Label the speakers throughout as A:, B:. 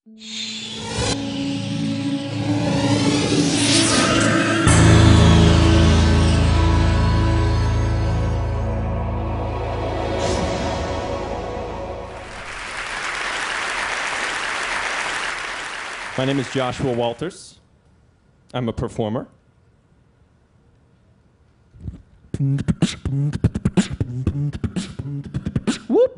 A: My name is Joshua Walters. I'm a performer. Whoop.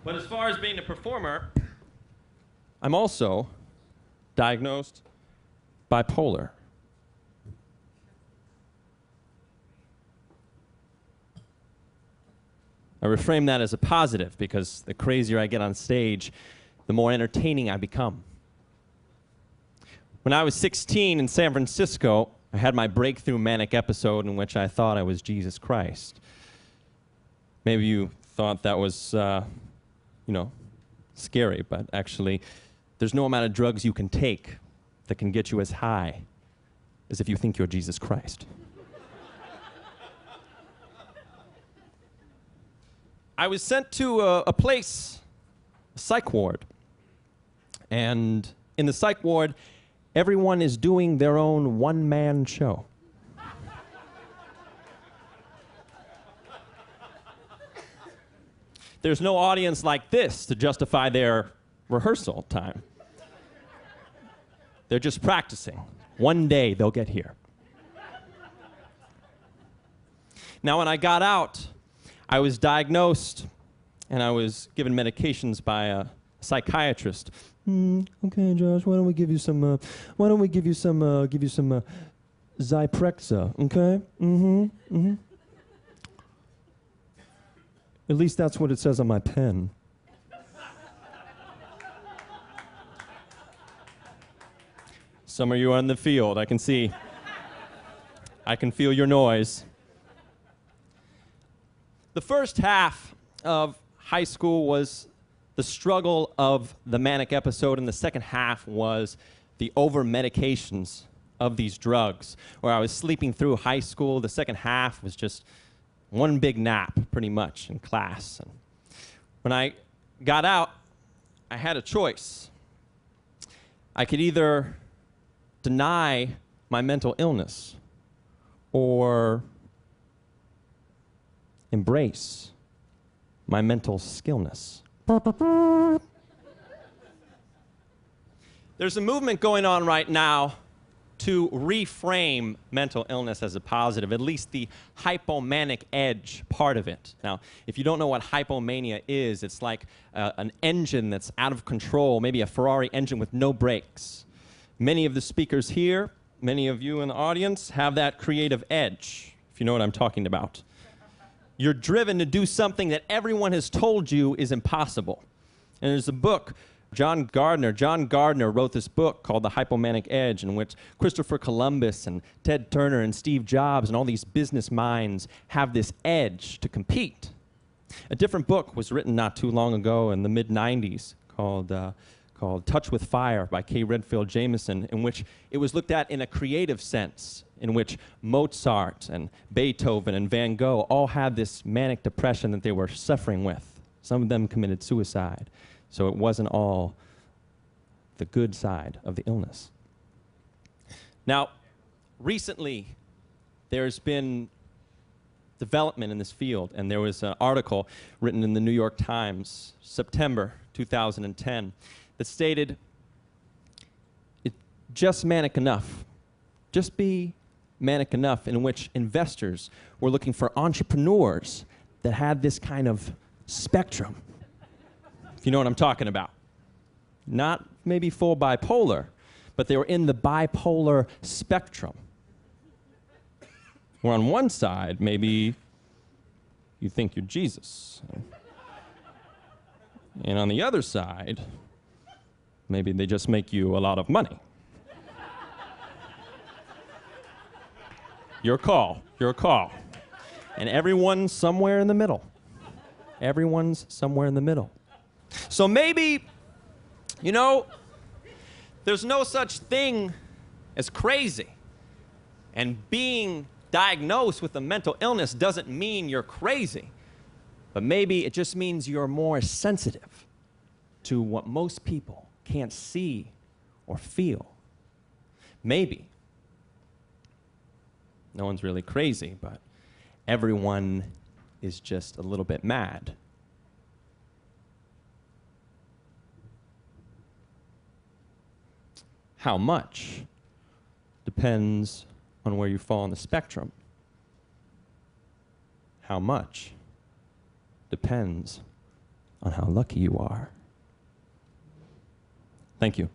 A: But as far as being a performer, I'm also diagnosed bipolar. I reframe that as a positive because the crazier I get on stage, the more entertaining I become. When I was 16 in San Francisco, I had my breakthrough manic episode in which I thought I was Jesus Christ. Maybe you thought that was, scary, but actually, there's no amount of drugs you can take that can get you as high as if you think you're Jesus Christ. I was sent to a place, a psych ward. And in the psych ward, everyone is doing their own one-man show. There's no audience like this to justify their rehearsal time. They're just practicing. One day they'll get here. Now, when I got out, I was diagnosed and I was given medications by a psychiatrist. Okay, Josh, why don't we give you some Zyprexa, okay? At least that's what it says on my pen. Some of you are in the field, I can see. I can feel your noise. The first half of high school was the struggle of the manic episode, and the second half was the over-medications of these drugs, where I was sleeping through high school. The second half was just one big nap, pretty much, in class. And when I got out, I had a choice. I could either deny my mental illness or embrace my mental skillness. There's a movement going on right now to reframe mental illness as a positive, at least the hypomanic edge part of it. Now, if you don't know what hypomania is, it's like an engine that's out of control, maybe a Ferrari engine with no brakes. Many of the speakers here, many of you in the audience, have that creative edge, if you know what I'm talking about. You're driven to do something that everyone has told you is impossible. And there's a book, John Gardner wrote this book called The Hypomanic Edge, in which Christopher Columbus and Ted Turner and Steve Jobs and all these business minds have this edge to compete. A different book was written not too long ago in the mid-90s called Touch with Fire by K. Redfield Jamison, in which it was looked at in a creative sense, in which Mozart and Beethoven and Van Gogh all had this manic depression that they were suffering with. Some of them committed suicide. So it wasn't all the good side of the illness. Now, recently, there's been development in this field, and there was an article written in the New York Times, September 2010, that stated, it's just manic enough. Just be manic enough, in which investors were looking for entrepreneurs that had this kind of spectrum. If you know what I'm talking about. Not maybe full bipolar, but they were in the bipolar spectrum. Where on one side, maybe you think you're Jesus. And on the other side, maybe they just make you a lot of money. Your call, your call. And everyone's somewhere in the middle. Everyone's somewhere in the middle. So maybe, there's no such thing as crazy. And being diagnosed with a mental illness doesn't mean you're crazy, but maybe it just means you're more sensitive to what most people can't see or feel. Maybe. No one's really crazy, but everyone is just a little bit mad. How much depends on where you fall on the spectrum. How much depends on how lucky you are. Thank you.